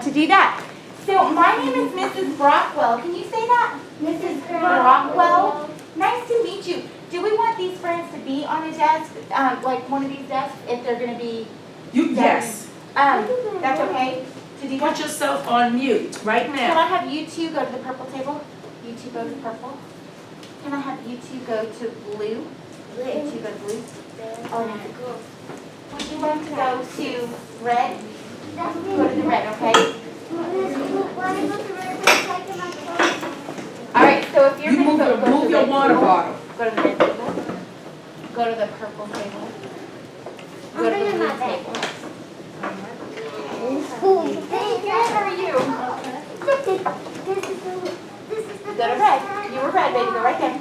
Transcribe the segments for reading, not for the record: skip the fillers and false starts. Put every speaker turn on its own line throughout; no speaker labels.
want to do that. So my name is Mrs. Brockwell. Can you say that? Mrs. Brockwell. Nice to meet you. Do we want these friends to be on a desk, like one of these desks, if they're going to be?
Yes.
That's okay to do that?
Put yourself on mute right
Can
now.
I have you two go to the purple table? You two go to purple. Can I have you two go to blue? You two go to blue. Oh, no. Would you like to go to red? Go to the red, okay? All right, so if you're going to go
move
to
your
the
water bottle.
Go to the red table. Go to the purple table. Go to the blue table. Hey, good, how are you? Go to red. You were red, baby. Go right there.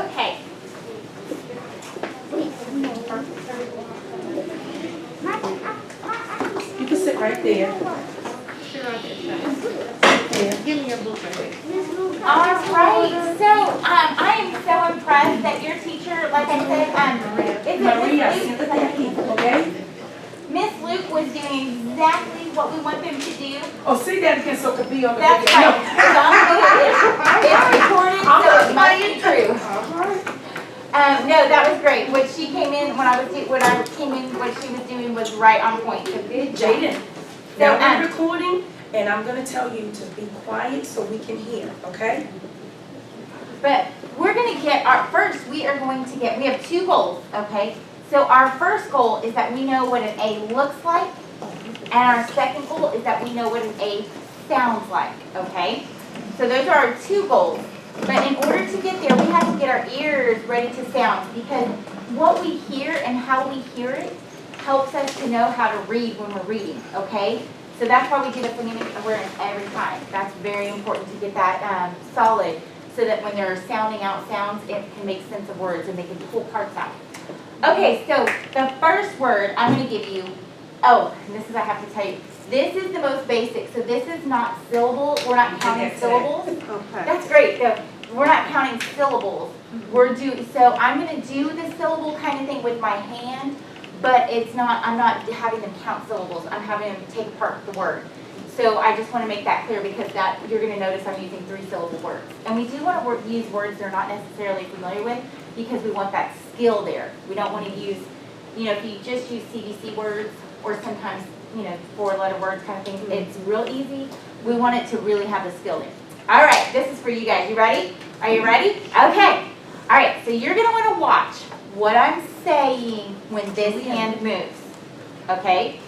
Okay.
You can sit right there.
Give me your book right here.
All right. So I am so impressed that your teacher, like I said,
Maria, okay?
Miss Luke was doing exactly what we want them to do.
Oh, say that again so it could be on the
That's
video.
right. It's recorded, so it must be true. No, that was great. What she came in when I came in, what she was doing was right on point. So good job.
Jaden, now we're recording, and I'm going to tell you to be quiet so we can hear, okay?
But we're going to get we have two goals, okay? So our first goal is that we know what an A looks like, and our second goal is that we know what an A sounds like, okay? So those are our two goals. But in order to get there, we have to get our ears ready to sound, because what we hear and how we hear it helps us to know how to read when we're reading, okay? So that's why we do the phonemic awareness every time. That's very important to get that solid, so that when they're sounding out sounds, it can make sense of words and they can pull parts out. Okay, so the first word I'm going to give you, and this is, I have to tell you, this is the most basic. So this is not syllable. We're not counting syllables.
Okay.
That's great. So we're not counting syllables. So I'm going to do the syllable kind of thing with my hand, but I'm not having them count syllables. I'm having them take apart the word. So I just want to make that clear, because you're going to notice I'm using 3-syllable words. And we do want to use words they're not necessarily familiar with, because we want that skill there. We don't want to use, if you just use CVC words or sometimes, 4-letter words kind of thing, it's real easy. We want it to really have the skill there. All right, this is for you guys. You ready? Are you ready? Okay. All right, so you're going to want to watch what I'm saying when this hand moves, okay?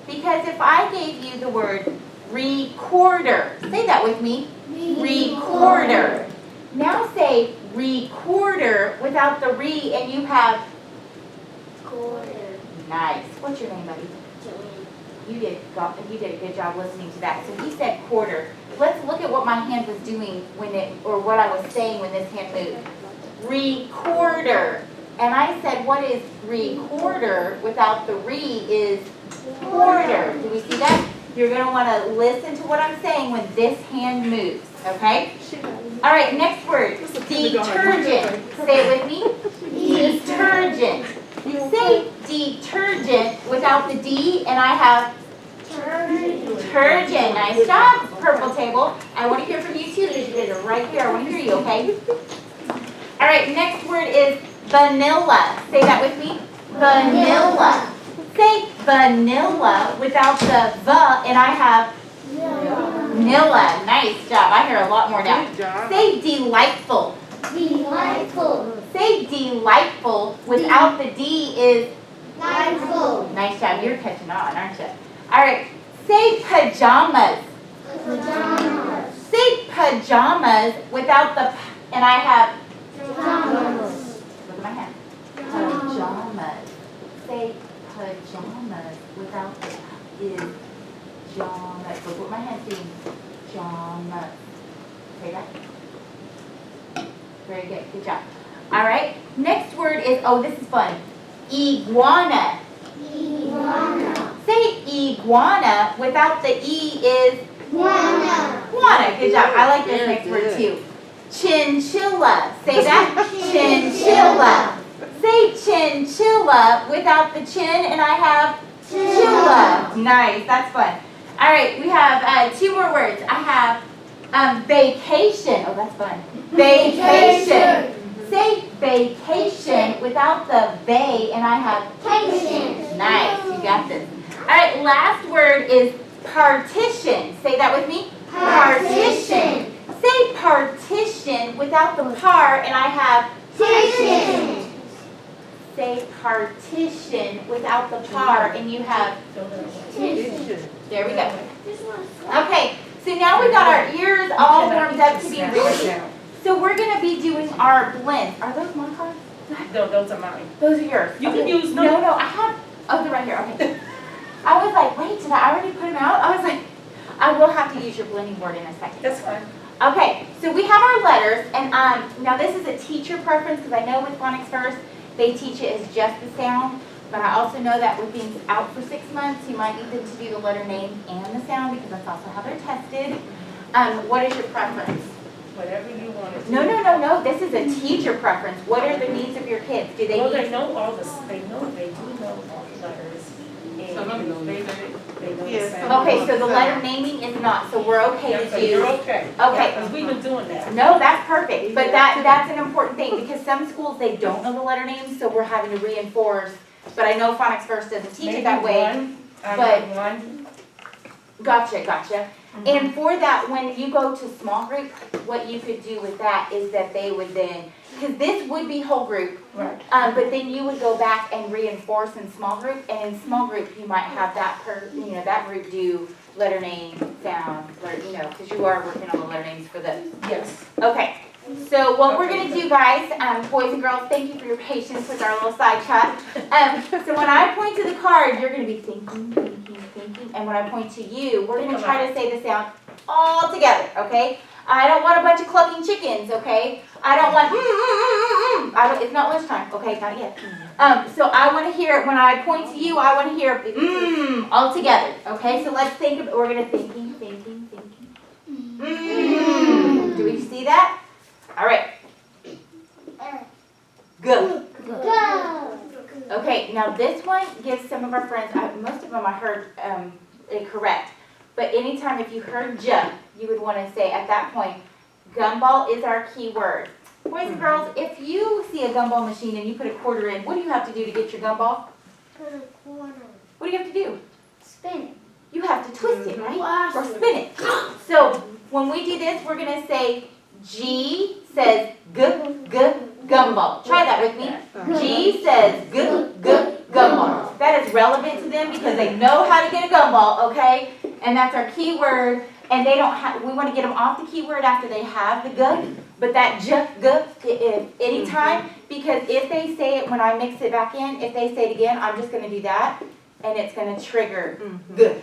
Because if I gave you the word recorder, say that with me. Recorder. Now say recorder without the re, and you have quarter. Nice. What's your name, buddy? You did a good job listening to that. So he said quarter. Let's look at what my hand was doing or what I was saying when this hand moved. Recorder. And I said, what is recorder without the re is quarter. Do we see that? You're going to want to listen to what I'm saying when this hand moves, okay? All right, next word, detergent. Say it with me. Detergent. Say detergent without the D, and I have detergent. Nice job, purple table. I want to hear from you too. You guys are right here. I want to hear you, okay? All right, next word is vanilla. Say that with me. Vanilla. Say vanilla without the and I have vanilla. Nice job. I hear a lot more now. Say delightful. Delightful. Say delightful without the D is delightful. Nice job. You're catching on, aren't you? All right. Say pajamas. Pajamas. Say pajamas without the and I have pajamas. Look at my hand. Pajamas. Say pajamas without the is pajamas. Look what my hand's doing. Pajamas. Say that. Very good. Good job. All right. Next word is, this is fun. Iguana. Iguana. Say iguana without the E is iguana. Iguana. Good job. I like this next word too. Chinchilla. Say that. Chinchilla. Say chinchilla without the chin, and I have Chula. Nice, that's fun. All right, we have 2 more words. I have vacation. Oh, that's fun. Vacation. Say vacation without the bay, and I have
Vacation.
nice. You got this. All right, last word is partition. Say that with me. Partition. Say partition without the par, and I have
Partition.
say partition without the par, and you have there we go. Okay, so now we've got our ears all warmed up to be ready. So we're gonna be doing our blends. Are those my cards?
No, those are mine.
Those are yours.
You
Okay.
can use
No,
them.
no, I have. Oh, they're right here. Okay. I was like, wait, did I already put them out? I was like, I will have to use your blending board in a second.
That's fine.
Okay, so we have our letters, and now this is a teacher preference because I know with Phonics First they teach it as just the sound, but I also know that with being out for 6 months, you might need them to do the letter name and the sound because that's also how they're tested. What is your preference?
Whatever you want to do.
No. This is a teacher preference. What are the needs of your kids? Do they
Well,
need?
they know all the, they do know all the letters.
Some of
And
them
they know the
Yes,
sound.
Okay, so the letter naming is not, so we're okay
Yeah,
to
so you're
do.
okay.
Okay.
Because we've been doing that.
No, that's perfect, but that's an important thing, because some schools, they don't know the letter names, so we're having to reinforce. But I know Phonics First doesn't teach it that way.
I
but-
got one.
Gotcha. And for that, when you go to small group, what you could do with that is that they would then, because this would be whole group,
Right.
but then you would go back and reinforce in small group, and in small group, you might have that that group do letter name, sound, because you are working on the letter names for those.
Yes.
Okay, so what we're gonna do, guys, boys and girls, thank you for your patience with our little side chat. So when I point to the card, you're gonna be thinking, and when I point to you, we're gonna try to say the sound all together, okay? I don't want a bunch of clucking chickens, okay? I don't want, it's not lunchtime, okay, not yet. So I wanna hear, when I point to you, I wanna hear, all together, okay? So let's think, we're gonna thinking. Do we see that? All right. Good.
Go.
Okay, now this one gives some of our friends, most of them I heard it correct. But anytime if you heard jump, you would want to say at that point, gumball is our key word. Boys and girls, if you see a gumball machine and you put a quarter in, what do you have to do to get your gumball?
Put a quarter.
What do you have to do?
Spin it.
You have to twist it, right?
Wash
Or
it.
spin it. So when we do this, we're going to say G says gumball. Try that with me. G says gumball. That is relevant to them because they know how to get a gumball, okay? And that's our key word. And they don't have, we want to get them off the keyword after they have the but that anytime, because if they say it when I mix it back in, if they say it again, I'm just going to do that, and it's going to trigger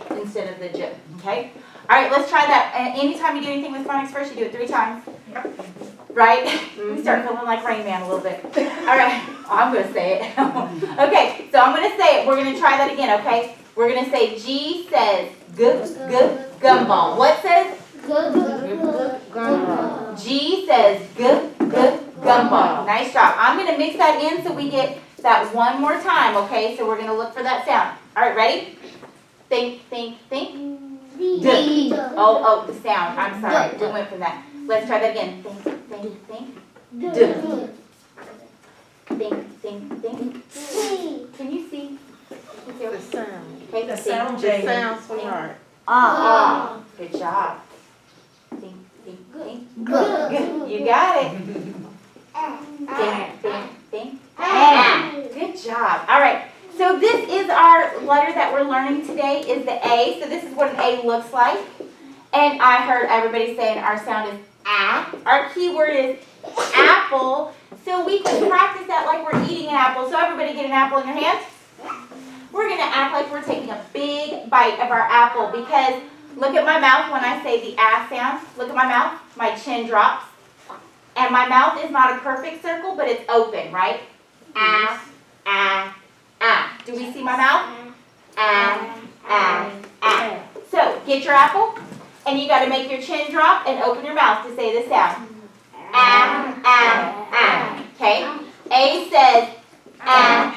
instead of the okay? All right, let's try that. Anytime you do anything with Phonics First, you do it 3 times. Right? We start feeling like Rain Man a little bit. All right, I'm going to say it. Okay, so I'm going to say it. We're going to try that again, okay? We're going to say G says gumball. What says?
Gumball.
G says gumball. Nice job. I'm going to mix that in so we get that one more time, okay? So we're going to look for that sound. All right, ready? Think.
D.
Oh, the sound. I'm sorry. We went from that. Let's try that again. Think. Think.
C.
Can you see?
The sound.
Okay,
The
think.
sound,
The
Jamie.
sound, sweetheart.
Ah.
Good job. Think.
Good.
You got it. Think. Good job. All right. So this is our letter that we're learning today is the A. So this is what an A looks like. And I heard everybody saying our sound is A. Our key word is apple. So we can practice that like we're eating an apple. So everybody get an apple in your hands. We're going to act like we're taking a big bite of our apple because look at my mouth when I say the A sound. Look at my mouth. My chin drops. And my mouth is not a perfect circle, but it's open, right? A. Do we see my mouth? A. So, get your apple, and you got to make your chin drop and open your mouth to say the sound. A. Okay? A says A.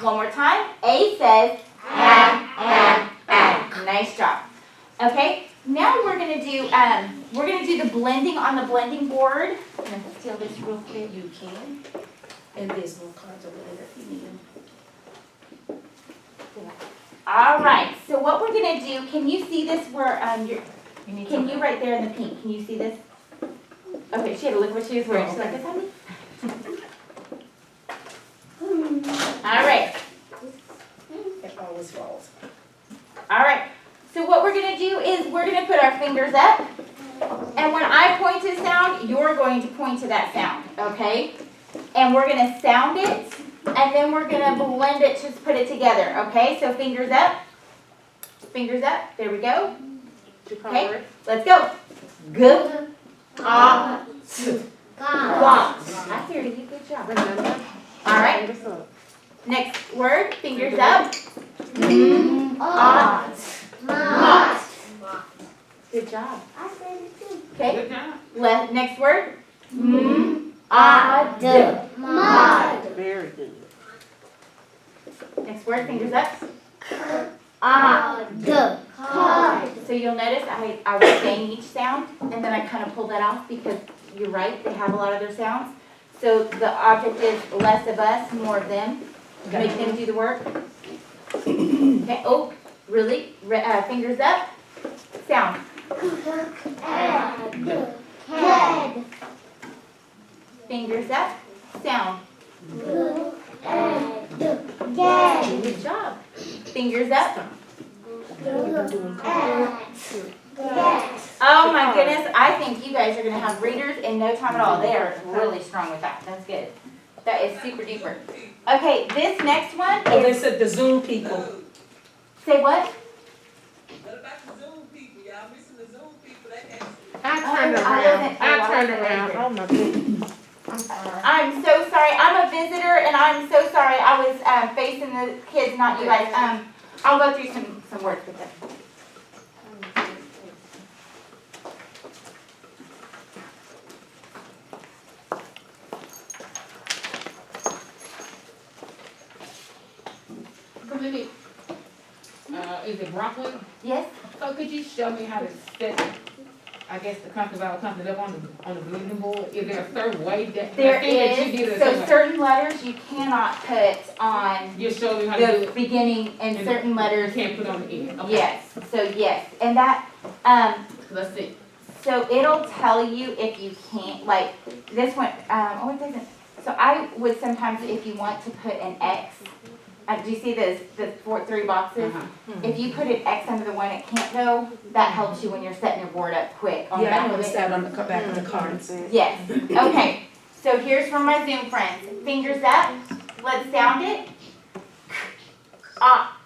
One more time. A says nice job. Okay, now we're gonna do the blending on the blending board. I'm gonna steal this real quick.
You can. And there's more cards over there if you need them.
All right, so what we're gonna do, can you see this where, can you right there in the pink, can you see this? Okay, she had to look what she was wearing, she's like, is that me? All right,
It always falls.
all right, so what we're gonna do is we're gonna put our fingers up, and when I point to sound, you're going to point to that sound, okay? And we're gonna sound it, and then we're gonna blend it, just put it together, okay? So fingers up, there we go. Okay, let's go. Good.
God.
I hear you, good job. All right, next word, fingers up. Good job.
I said it too.
Okay, next word.
Very good.
Next word, fingers up.
Card.
So you'll notice I was saying each sound, and then I kind of pulled that off because you're right, they have a lot of their sounds. So the object is less of us, more of them. Make them do the work. Okay, oh, really? Fingers up. Sound.
Head.
Fingers up. Sound.
Get.
Good job. Fingers up. Oh my goodness, I think you guys are gonna have readers in no time at all. They are really strong with that. That's good. That is super duper. Okay, this next one
Oh, they
is,
said the Zoom people.
say what?
What about the Zoom people? Y'all missing the Zoom people? They asked.
I turned around. I turned around. Oh my goodness. I'm sorry.
I'm so sorry. I'm a visitor and I'm so sorry. I was facing the kids, not you guys. I'll go through some words with them.
Committee, is it broccoli?
Yes?
So could you show me how to set, I guess, the company about something up on the bulletin board? Is there a certain way that?
There
I think that you
is.
did it
So
somewhere.
certain letters you cannot put on
You showed me how to do
the
it.
beginning and certain
You
letters.
can't put on the end. Okay.
Yes, so yes. And that,
Let's see.
so it'll tell you if you can't, like, this one, oh, it doesn't. So I would sometimes, if you want to put an X, do you see the three boxes?
Uh-huh.
If you put an X under the one it can't go, that helps you when you're setting your board up quick on the
Yeah, I
back of
noticed
it.
that on the back of the cards.
Yes, okay. So here's for my Zoom friends. Fingers up, let's sound it. Ah.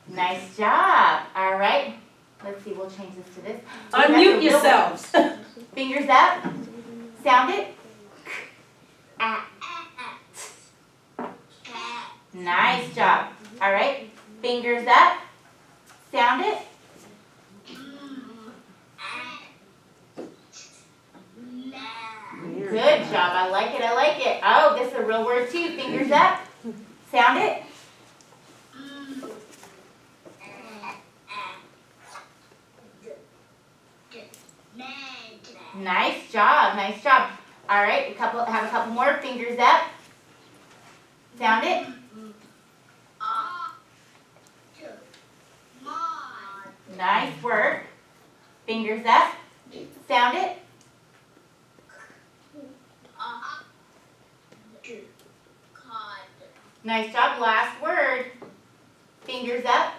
Nice job, all right. Let's see, we'll change this to this.
Unmute yourselves.
Fingers up, sound it. Nice job. All right, fingers up, sound it. Good job, I like it, I like it. Oh, this is a real word too. Fingers up, sound it. Nice job, nice job. All right, have a couple more. Fingers up, sound it. Nice work. Fingers up, sound it. Nice job. Last word. Fingers up,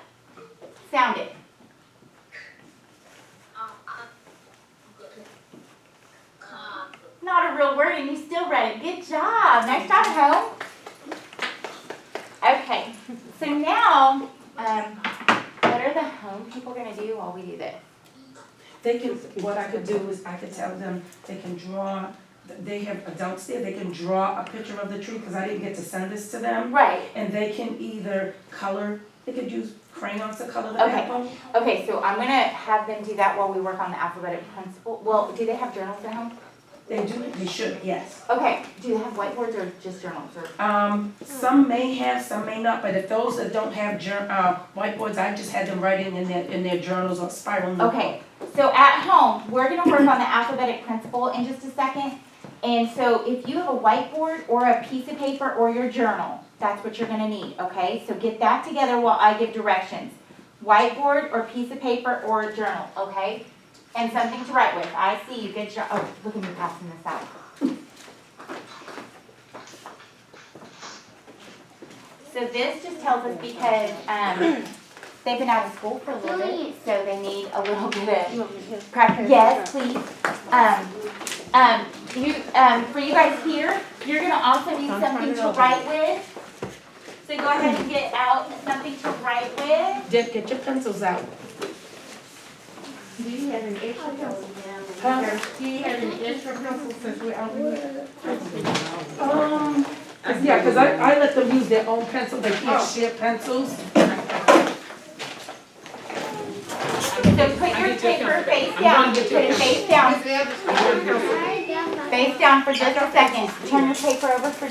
sound it. Not a real word and you still read it. Good job. Nice job at home. Okay, so now, what are the home people gonna do while we do this?
They can, what I could do is I could tell them they can draw, they have adults there, they can draw a picture of the tree, because I didn't get to send this to them.
Right.
And they can either color, they could use crayons to color the
Okay.
apple.
Okay, so I'm gonna have them do that while we work on the alphabetic principle. Well, do they have journals at home?
They do, they should, yes.
Okay, do you have whiteboards or just journals or?
Some may have, some may not, but if those that don't have whiteboards, I just had them writing in their journals or spiral notebook.
Okay, so at home, we're gonna work on the alphabetic principle in just a second. And so if you have a whiteboard or a piece of paper or your journal, that's what you're gonna need, okay? So get that together while I give directions. Whiteboard or piece of paper or a journal, okay? And something to write with. I see you, good job. Oh, look at me passing this out. So this just tells us because, they've been out of school for a little bit, so they need a little bit of practice. Yes, please. For you guys here, you're gonna also need something to write with. So go ahead and get out something to write with.
Deb, get your pencils out.
Do you have an extra pencil?
Huh?
Do you have an extra pencil since we're out here?
Yeah, because I let them use their own pencil, they can't share pencils.
So put your paper face down, put it face down, face down for just a second. Turn your paper over for just